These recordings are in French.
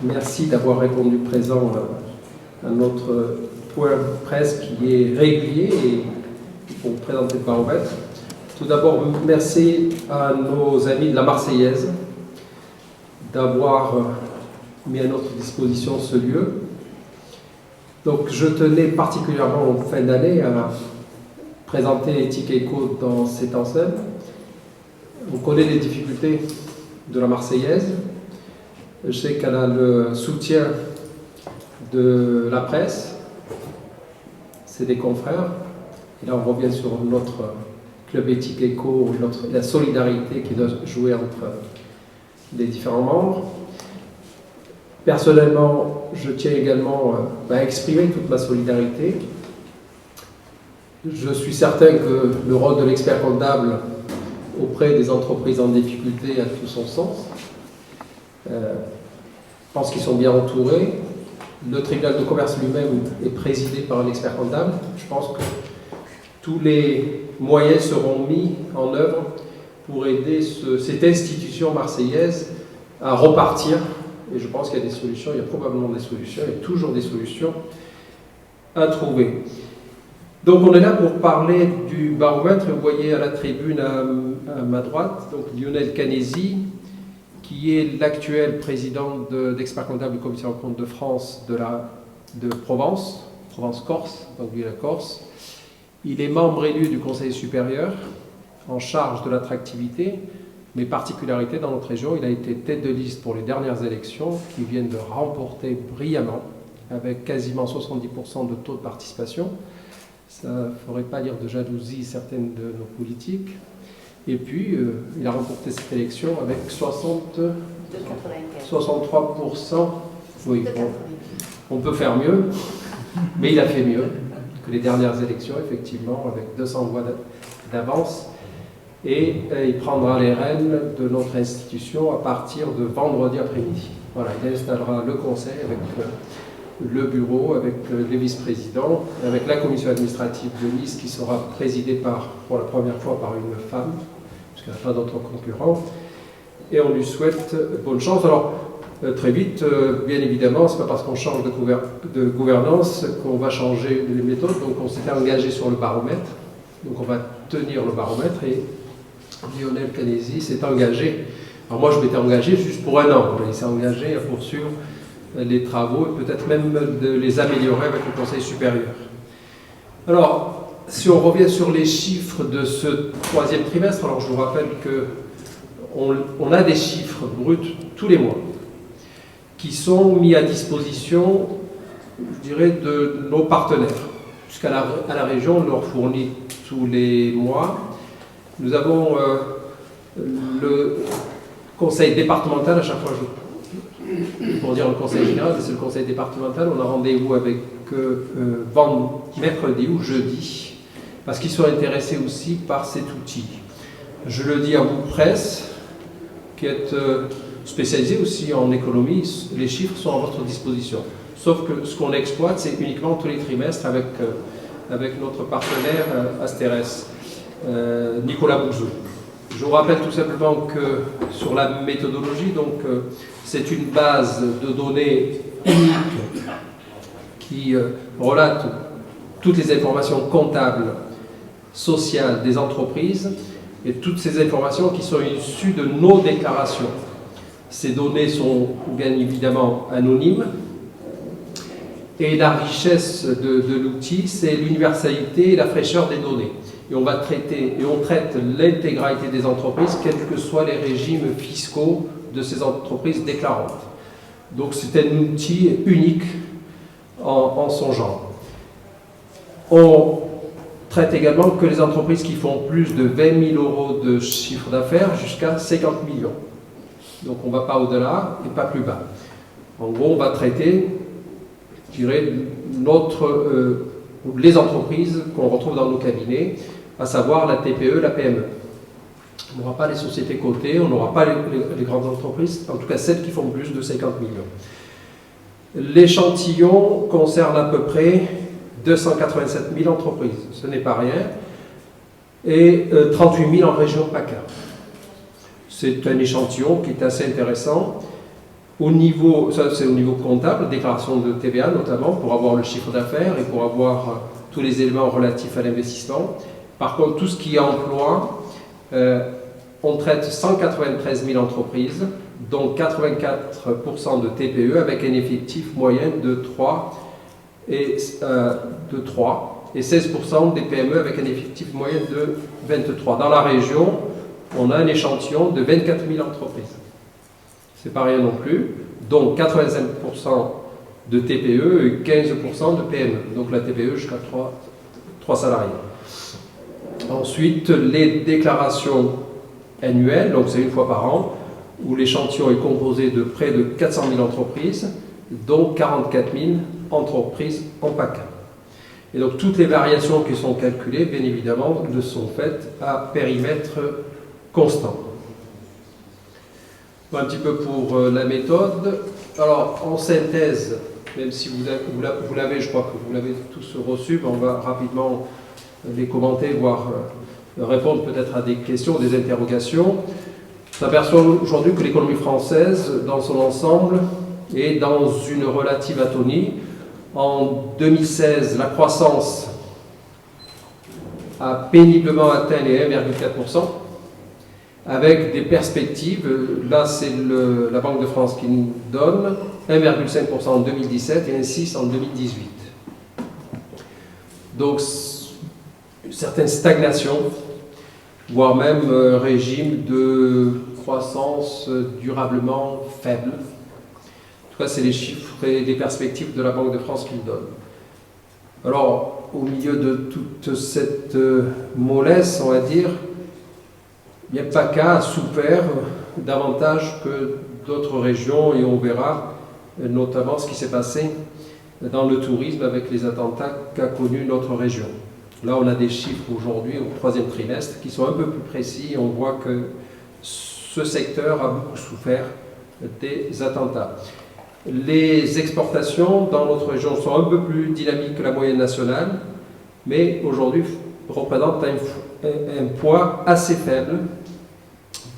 Merci d'avoir répondu présent à notre point de presse qui est régulier et pour vous présenter le baromètre. Tout d'abord, merci à nos amis de la Marseillaise d'avoir mis à notre disposition ce lieu. Donc, je tenais particulièrement en fin d'année à présenter Éthique Éco dans cette enceinte. On connaît les difficultés de la Marseillaise. Je sais qu'elle a le soutien de la presse, c'est des confrères. Et là, on revient sur notre club Éthique Éco, la solidarité qui doit jouer entre les différents membres. Personnellement, je tiens également à exprimer toute ma solidarité. Je suis certain que le rôle de l'expert comptable auprès des entreprises en difficulté a tout son sens. Je pense qu'ils sont bien entourés. Le tribunal de commerce lui-même est présidé par un expert comptable. Je pense que tous les moyens seront mis en œuvre pour aider cette institution marseillaise à repartir. Et je pense qu'il y a des solutions, il y a probablement des solutions, il y a toujours des solutions à trouver. Donc on est là pour parler du baromètre. Vous voyez à la tribune à ma droite, donc Lionel Canesi, qui est l'actuel président d'Experts comptables du Commissaire aux comptes de France de Provence Corse, donc lui la Corse. Il est membre élu du Conseil supérieur en charge de l'attractivité, mais particularité dans notre région, il a été tête de liste pour les dernières élections qui viennent de remporter brillamment avec quasiment 70% de taux de participation. Ça ne ferait pas dire de jalousie certaines de nos politiques. Et puis, il a remporté cette élection avec 63%. Oui, on peut faire mieux, mais il a fait mieux que les dernières élections, effectivement, avec 200 voix d'avance. Et il prendra les rênes de notre institution à partir de vendredi après-midi. Voilà, il installera le conseil avec le bureau, avec les vice-présidents, avec la commission administrative de Nice qui sera présidée pour la première fois par une femme, puisqu'il n'y a pas d'autres concurrents. Et on lui souhaite bonne chance. Alors, très vite, bien évidemment, ce n'est pas parce qu'on change de gouvernance qu'on va changer les méthodes. Donc, on s'était engagé sur le baromètre. Donc, on va tenir le baromètre et Lionel Canesi s'est engagé. Alors, moi, je m'étais engagé juste pour un an. Il s'est engagé à poursuivre les travaux et peut-être même de les améliorer avec le Conseil supérieur. Alors, si on revient sur les chiffres de ce troisième trimestre, alors je vous rappelle qu'on a des chiffres bruts tous les mois qui sont mis à disposition, je dirais, de nos partenaires. Puisqu'à la région, on leur fournit tous les mois. Nous avons le conseil départemental, à chaque fois, pour dire le conseil général, mais c'est le conseil départemental, on a rendez-vous avec mercredi ou jeudi, parce qu'ils sont intéressés aussi par cet outil. Je le dis à vous, presse, qui êtes spécialisée aussi en économie, les chiffres sont à votre disposition. Sauf que ce qu'on exploite, c'est uniquement tous les trimestres avec notre partenaire Asteres, Nicolas Bouzou. Je vous rappelle tout simplement que sur la méthodologie, donc c'est une base de données unique qui relate toutes les informations comptables, sociales des entreprises et toutes ces informations qui sont issues de nos déclarations. Ces données sont bien évidemment anonymes et la richesse de l'outil, c'est l'universalité et la fraîcheur des données. Et on traite l'intégralité des entreprises, quels que soient les régimes fiscaux de ces entreprises déclarantes. Donc c'est un outil unique en son genre. On traite également que les entreprises qui font plus de 20 000 euros de chiffre d'affaires jusqu'à 50 millions. Donc on ne va pas au-delà et pas plus bas. En gros, on va traiter, je dirais, les entreprises qu'on retrouve dans nos cabinets, à savoir la TPE, la PME. On n'aura pas les sociétés cotées, on n'aura pas les grandes entreprises, en tout cas celles qui font plus de 50 millions. L'échantillon concerne à peu près 287 000 entreprises, ce n'est pas rien, et 38 000 en région PACA. C'est un échantillon qui est assez intéressant. Au niveau, ça c'est au niveau comptable, déclaration de TVA notamment, pour avoir le chiffre d'affaires et pour avoir tous les éléments relatifs à l'investissement. Par contre, tout ce qui est emploi, on traite 193 000 entreprises, dont 84% de TPE avec un effectif moyen de 3 et 16% des PME avec un effectif moyen de 23. Dans la région, on a un échantillon de 24 000 entreprises. C'est pas rien non plus, donc 85% de TPE et 15% de PME. Donc la TPE jusqu'à 3 salariés. Ensuite, les déclarations annuelles, donc c'est une fois par an, où l'échantillon est composé de près de 400 000 entreprises, dont 44 000 entreprises en PACA. Et donc toutes les variations qui sont calculées, bien évidemment, ne sont faites à périmètre constant. Un petit peu pour la méthode. Alors, en synthèse, même si vous l'avez, je crois que vous l'avez tous reçu, on va rapidement les commenter, voire répondre peut-être à des questions, des interrogations. On s'aperçoit aujourd'hui que l'économie française, dans son ensemble, est dans une relative atonie. En 2016, la croissance a péniblement atteint les 1,4%. Avec des perspectives, là c'est la Banque de France qui nous donne 1,5% en 2017 et un 6% en 2018. Donc une certaine stagnation, voire même régime de croissance durablement faible. En tout cas, c'est les chiffres et les perspectives de la Banque de France qui le donnent. Alors, au milieu de toute cette mollesse, on va dire, bien PACA a souffert davantage que d'autres régions et on verra notamment ce qui s'est passé dans le tourisme avec les attentats qu'a connu notre région. Là, on a des chiffres aujourd'hui au 3e trimestre qui sont un peu plus précis et on voit que ce secteur a beaucoup souffert des attentats. Les exportations dans notre région sont un peu plus dynamiques que la moyenne nationale, mais aujourd'hui représentent un poids assez faible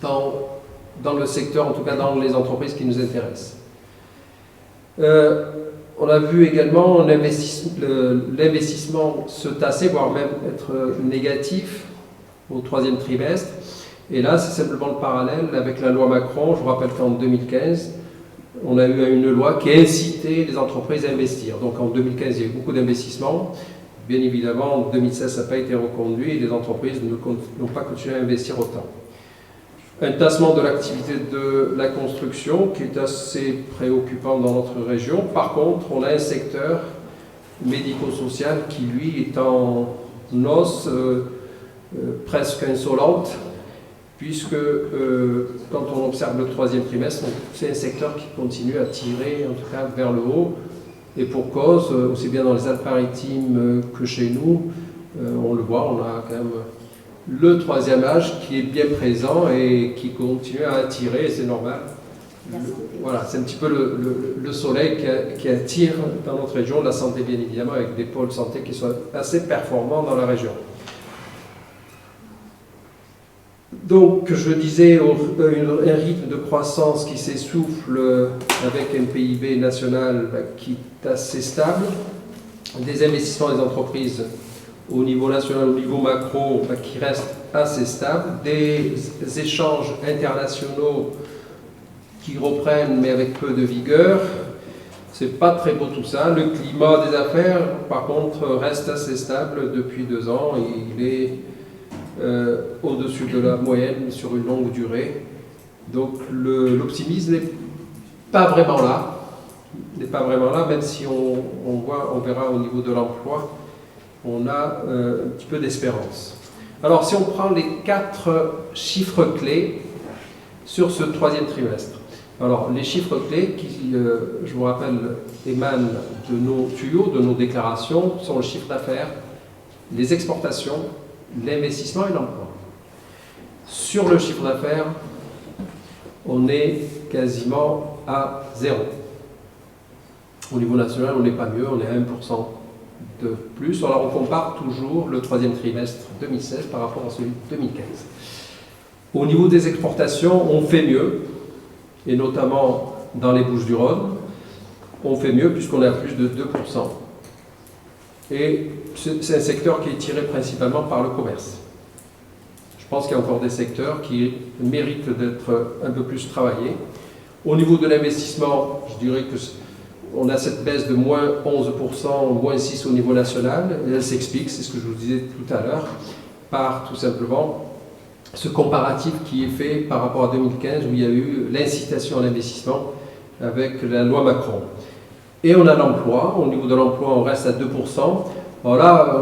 dans le secteur, en tout cas dans les entreprises qui nous intéressent. On a vu également l'investissement se tasser, voire même être négatif au 3e trimestre. Et là, c'est simplement le parallèle avec la loi Macron. Je vous rappelle qu'en 2015, on a eu une loi qui a incité les entreprises à investir. Donc en 2015, il y a eu beaucoup d'investissements. Bien évidemment, en 2016, ça n'a pas été reconduit et les entreprises n'ont pas continué à investir autant. Un tassement de l'activité de la construction qui est assez préoccupant dans notre région. Par contre, on a un secteur médico-social qui, lui, est en hausse presque insolente, puisque quand on observe le 3e trimestre, c'est un secteur qui continue à tirer, en tout cas, vers le haut. Et pour cause, aussi bien dans les Alpes-Maritimes que chez nous, on le voit, on a quand même le 3e âge qui est bien présent et qui continue à attirer, et c'est normal. Voilà, c'est un petit peu le soleil qui attire dans notre région, la santé bien évidemment, avec des pôles santé qui sont assez performants dans la région. Donc, je disais, un rythme de croissance qui s'essouffle avec un PIB national qui est assez stable, des investissements des entreprises au niveau national, au niveau macro, qui restent assez stables, des échanges internationaux qui reprennent mais avec peu de vigueur. C'est pas très beau tout ça. Le climat des affaires, par contre, reste assez stable depuis 2 ans. Il est au-dessus de la moyenne sur une longue durée. Donc l'optimisme n'est pas vraiment là. Même si on verra au niveau de l'emploi, on a un petit peu d'espérance. Alors si on prend les 4 chiffres clés sur ce 3e trimestre. Alors les chiffres clés qui, je vous rappelle, émanent de nos tuyaux, de nos déclarations, sont le chiffre d'affaires, les exportations, l'investissement et l'emploi. Sur le chiffre d'affaires, on est quasiment à 0. Au niveau national, on n'est pas mieux, on est à 1% de plus. Alors on compare toujours le 3e trimestre 2016 par rapport à celui de 2015. Au niveau des exportations, on fait mieux, et notamment dans les Bouches-du-Rhône. On fait mieux puisqu'on est à plus de 2%. Et c'est un secteur qui est tiré principalement par le commerce. Je pense qu'il y a encore des secteurs qui méritent d'être un peu plus travaillés. Au niveau de l'investissement, je dirais qu'on a cette baisse de moins 11%, moins 6% au niveau national. Et elle s'explique, c'est ce que je vous disais tout à l'heure, par tout simplement ce comparatif qui est fait par rapport à 2015 où il y a eu l'incitation à l'investissement avec la loi Macron. Et on a l'emploi. Au niveau de l'emploi, on reste à 2%. Alors là,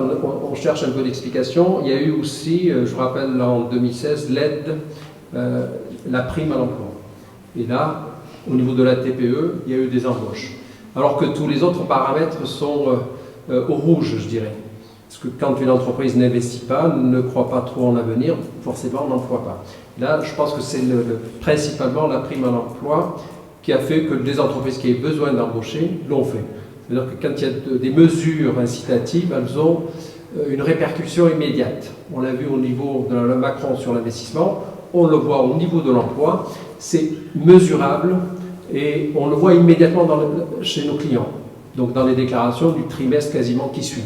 on cherche un peu d'explication. Il y a eu aussi, je vous rappelle, en 2016, l'aide, la prime à l'emploi. Et là, au niveau de la TPE, il y a eu des embauches. Alors que tous les autres paramètres sont au rouge, je dirais. Parce que quand une entreprise n'investit pas, ne croit pas trop en l'avenir, forcément, on n'emploie pas. Là, je pense que c'est principalement la prime à l'emploi qui a fait que des entreprises qui avaient besoin d'embaucher l'ont fait. C'est-à-dire que quand il y a des mesures incitatives, elles ont une répercussion immédiate. On l'a vu au niveau de la loi Macron sur l'investissement, on le voit au niveau de l'emploi, c'est mesurable et on le voit immédiatement chez nos clients, donc dans les déclarations du trimestre quasiment qui suit.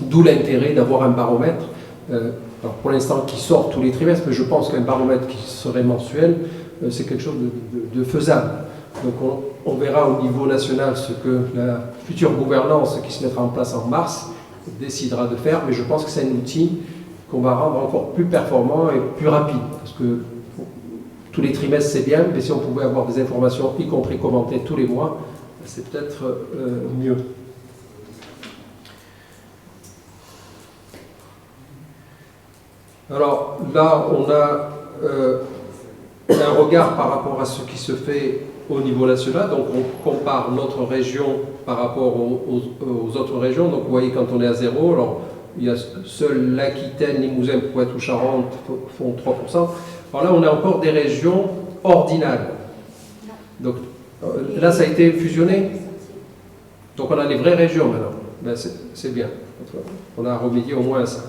D'où l'intérêt d'avoir un baromètre, alors pour l'instant qui sort tous les trimestres, mais je pense qu'un baromètre qui serait mensuel, c'est quelque chose de faisable. Donc on verra au niveau national ce que la future gouvernance qui se mettra en place en mars décidera de faire, mais je pense que c'est un outil qu'on va rendre encore plus performant et plus rapide. Parce que tous les trimestres c'est bien, mais si on pouvait avoir des informations, y compris commentées tous les mois, c'est peut-être mieux. Alors là, on a un regard par rapport à ce qui se fait au niveau national. Donc on compare notre région par rapport aux autres régions. Donc vous voyez, quand on est à 0, alors il y a seul l'Aquitaine, Limousin, Poitou-Charentes font 3%. Alors là, on a encore des régions ordinales. Donc là, ça a été fusionné. Donc on a les vraies régions maintenant. Ben, c'est bien. On a remédié au moins à ça.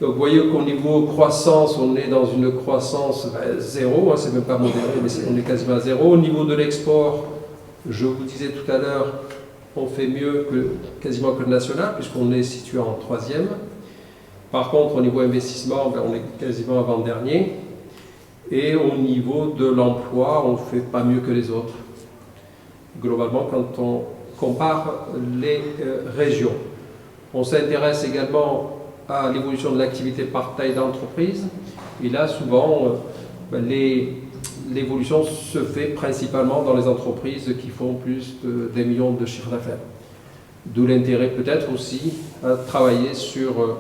Donc vous voyez qu'au niveau croissance, on est dans une croissance zéro, hein, c'est même pas modéré, mais on est quasiment à zéro. Au niveau de l'export, je vous disais tout à l'heure, on fait mieux quasiment que le national, puisqu'on est situé en 3e. Par contre, au niveau investissement, on est quasiment avant-dernier. Et au niveau de l'emploi, on ne fait pas mieux que les autres. Globalement, quand on compare les régions. On s'intéresse également à l'évolution de l'activité par taille d'entreprise. Et là, souvent, l'évolution se fait principalement dans les entreprises qui font plus d'1 million de chiffre d'affaires. D'où l'intérêt peut-être aussi à travailler sur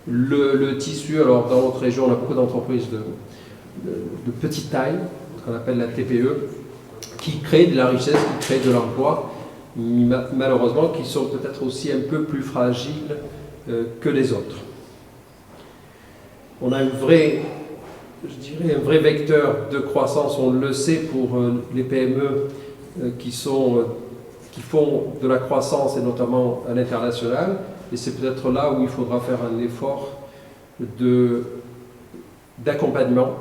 le tissu. Alors, dans notre région, on a beaucoup d'entreprises de petite taille, qu'on appelle la TPE, qui créent de la richesse, qui créent de l'emploi, malheureusement, qui sont peut-être aussi un peu plus fragiles que les autres. On a un vrai vecteur de croissance, on le sait, pour les PME qui font de la croissance, et notamment à l'international. Et c'est peut-être là où il faudra faire un effort d'accompagnement.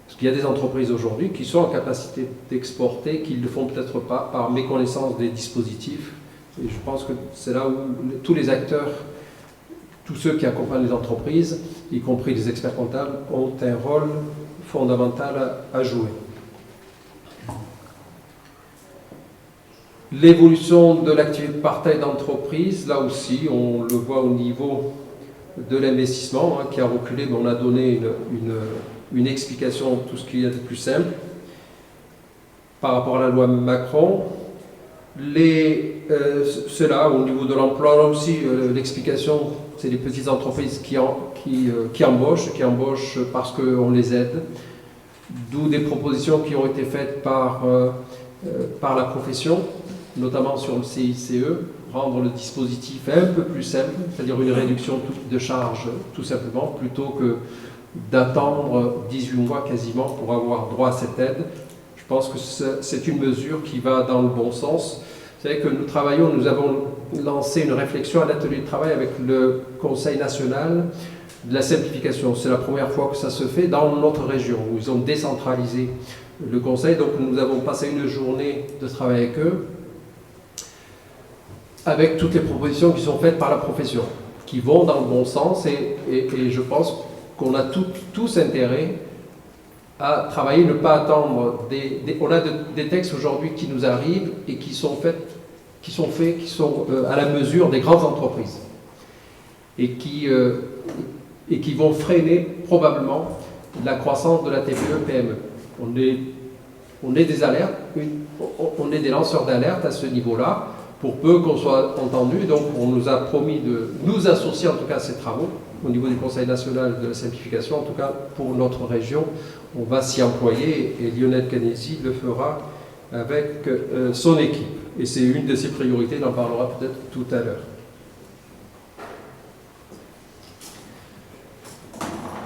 Parce qu'il y a des entreprises aujourd'hui qui sont en capacité d'exporter, qui ne le font peut-être pas par méconnaissance des dispositifs. Et je pense que c'est là où tous les acteurs, tous ceux qui accompagnent les entreprises, y compris les experts comptables, ont un rôle fondamental à jouer. L'évolution de l'activité par taille d'entreprise, là aussi, on le voit au niveau de l'investissement, hein, qui a reculé, mais on a donné une explication de tout ce qu'il y a de plus simple. Par rapport à la loi Macron, cela, au niveau de l'emploi, là aussi, l'explication, c'est les petites entreprises qui embauchent parce qu'on les aide. D'où des propositions qui ont été faites par la profession, notamment sur le CICE, rendre le dispositif un peu plus simple, c'est-à-dire une réduction de charges tout simplement, plutôt que d'attendre 18 mois quasiment pour avoir droit à cette aide. Je pense que c'est une mesure qui va dans le bon sens. Vous savez que nous avons lancé une réflexion, un atelier de travail avec le Conseil national de la simplification. C'est la première fois que ça se fait dans notre région, où ils ont décentralisé le conseil. Donc nous avons passé une journée de travail avec eux, avec toutes les propositions qui sont faites par la profession, qui vont dans le bon sens, et je pense qu'on a tous intérêt à travailler, ne pas attendre. On a des textes aujourd'hui qui nous arrivent et qui sont à la mesure des grandes entreprises et qui vont freiner probablement la croissance de la TPE-PME. On est des alertes, on est des lanceurs d'alerte à ce niveau-là, pour peu qu'on soit entendu. Donc on nous a promis de nous associer en tout cas à ces travaux au niveau du Conseil national de la simplification. En tout cas pour notre région, on va s'y employer et Lionel Cagnesi le fera avec son équipe. Et c'est une de ses priorités, il en parlera peut-être tout à l'heure.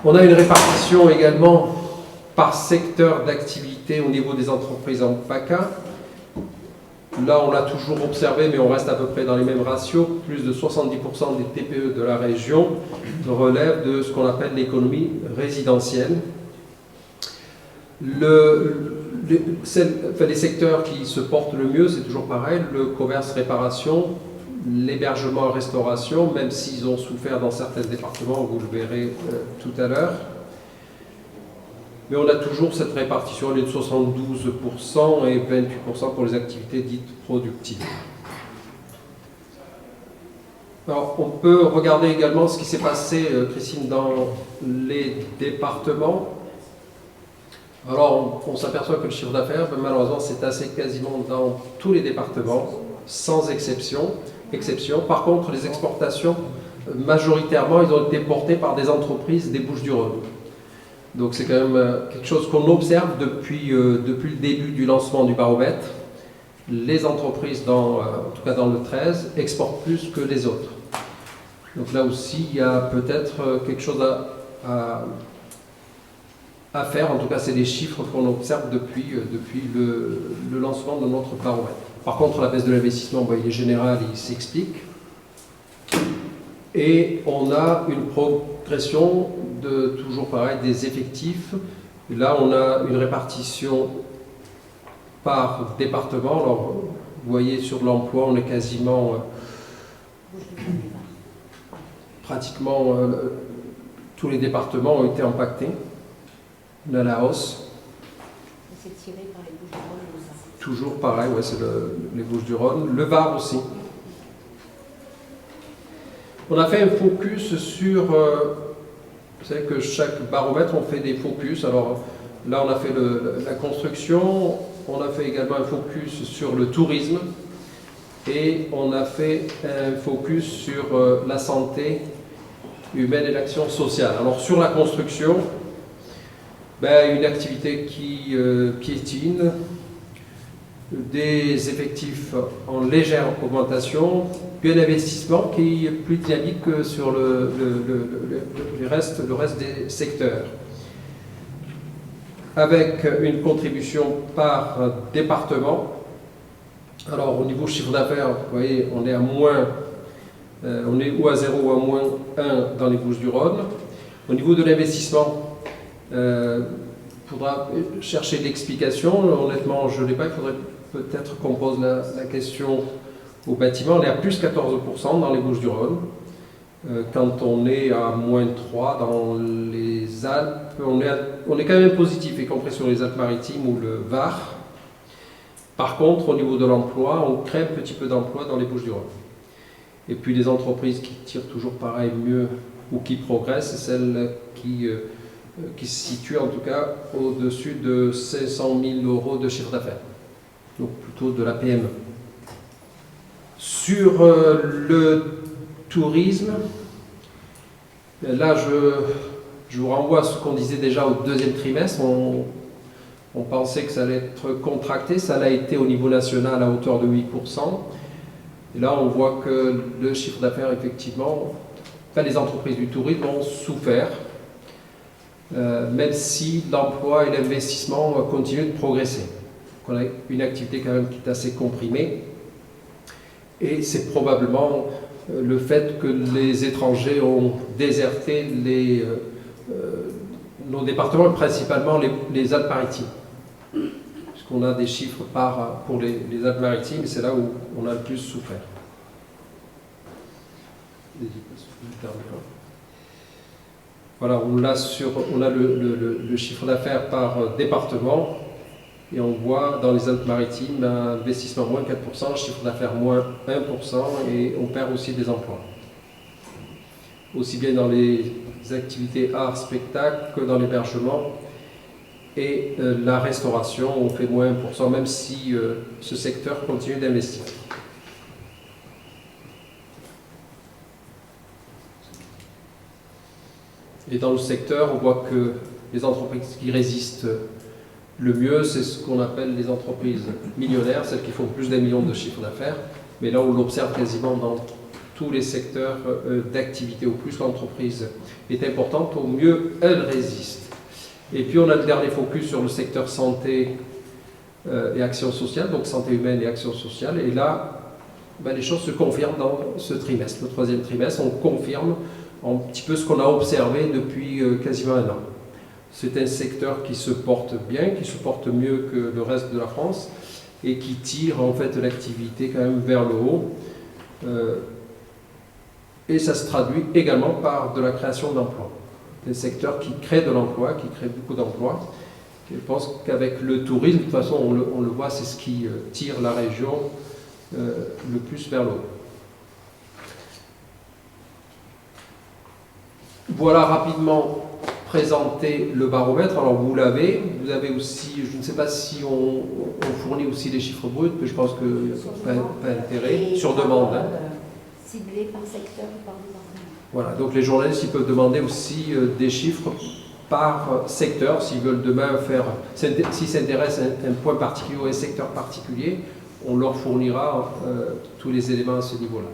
On a une répartition également par secteur d'activité au niveau des entreprises en PACA. Là, on l'a toujours observé, mais on reste à peu près dans les mêmes ratios. Plus de 70% des TPE de la région relèvent de ce qu'on appelle l'économie résidentielle. Les secteurs qui se portent le mieux, c'est toujours pareil, le commerce-réparation, l'hébergement et restauration, même s'ils ont souffert dans certains départements, vous le verrez tout à l'heure. Mais on a toujours cette répartition, elle est de 72% et 28% pour les activités dites productives. Alors, on peut regarder également ce qui s'est passé, Christine, dans les départements. Alors, on s'aperçoit que le chiffre d'affaires, malheureusement, c'est assez quasiment dans tous les départements, sans exception. Par contre, les exportations, majoritairement, ils ont été portées par des entreprises des Bouches-du-Rhône. Donc c'est quand même quelque chose qu'on observe depuis le début du lancement du baromètre. Les entreprises, en tout cas dans le 13, exportent plus que les autres. Donc là aussi, il y a peut-être quelque chose à faire. En tout cas, c'est les chiffres qu'on observe depuis le lancement de notre baromètre. Par contre, la baisse de l'investissement, il est général, il s'explique. Et on a une progression de, toujours pareil, des effectifs. Et là, on a une répartition par département. Alors, vous voyez sur l'emploi, on est quasiment, pratiquement tous les départements ont été impactés. On a la hausse. C'est tiré par les Bouches-du-Rhône. Toujours pareil, ouais, c'est les Bouches-du-Rhône. Le Var aussi. On a fait un focus sur, vous savez que chaque baromètre, on fait des focus. Alors là, on a fait la construction, on a fait également un focus sur le tourisme et on a fait un focus sur la santé humaine et l'action sociale. Alors sur la construction, une activité qui piétine, des effectifs en légère augmentation, puis un investissement qui est plus dynamique que sur le reste des secteurs. Avec une contribution par département. Alors au niveau chiffre d'affaires, vous voyez, on est à moins, on est ou à 0 ou à moins 1 dans les Bouches-du-Rhône. Au niveau de l'investissement, il faudra chercher l'explication. Honnêtement, je ne l'ai pas, il faudrait peut-être qu'on pose la question au bâtiment. On est à plus 14% dans les Bouches-du-Rhône. Quand on est à moins 3 dans les Alpes, on est quand même positif, y compris sur les Alpes-Maritimes ou le Var. Par contre, au niveau de l'emploi, on crée un petit peu d'emploi dans les Bouches-du-Rhône. Et puis les entreprises qui tirent toujours pareil mieux ou qui progressent, c'est celles qui se situent en tout cas au-dessus de 500 000 € de chiffre d'affaires. Donc plutôt de la PME. Sur le tourisme, là je vous renvoie à ce qu'on disait déjà au deuxième trimestre. On pensait que ça allait être contracté, ça l'a été au niveau national à hauteur de 8%. Et là on voit que le chiffre d'affaires effectivement, les entreprises du tourisme ont souffert, même si l'emploi et l'investissement continuent de progresser. Donc on a une activité quand même qui est assez comprimée. Et c'est probablement le fait que les étrangers ont déserté nos départements, principalement les Alpes-Maritimes. Puisqu'on a des chiffres pour les Alpes-Maritimes, et c'est là où on a le plus souffert. Voilà, on a le chiffre d'affaires par département, et on voit dans les Alpes-Maritimes un investissement moins 4%, chiffre d'affaires moins 1%, et on perd aussi des emplois. Aussi bien dans les activités art, spectacle, que dans l'hébergement et la restauration, on fait moins 1%, même si ce secteur continue d'investir. Et dans le secteur, on voit que les entreprises qui résistent le mieux, c'est ce qu'on appelle les entreprises millionnaires, celles qui font plus d'1 million de chiffre d'affaires. Mais là, on l'observe quasiment dans tous les secteurs d'activité. Au plus l'entreprise est importante, au mieux elle résiste. Et puis, on a le dernier focus sur le secteur santé et action sociale, donc santé humaine et action sociale. Et là, les choses se confirment dans ce trimestre, le troisième trimestre. On confirme un petit peu ce qu'on a observé depuis quasiment un an. C'est un secteur qui se porte bien, qui se porte mieux que le reste de la France et qui tire en fait l'activité quand même vers le haut. Et ça se traduit également par de la création d'emplois. Des secteurs qui créent de l'emploi, qui créent beaucoup d'emplois. Je pense qu'avec le tourisme, de toute façon, on le voit, c'est ce qui tire la région le plus vers le haut. Voilà rapidement présenter le baromètre. Alors vous avez aussi, je ne sais pas si on fournit aussi les chiffres bruts, mais je pense qu'il n'y a pas intérêt, sur demande. Ciblé par secteur ou par département. Voilà, donc les journalistes ils peuvent demander aussi des chiffres par secteur, s'ils veulent demain s'ils s'intéressent à un point particulier ou à un secteur particulier, on leur fournira tous les éléments à ce niveau-là.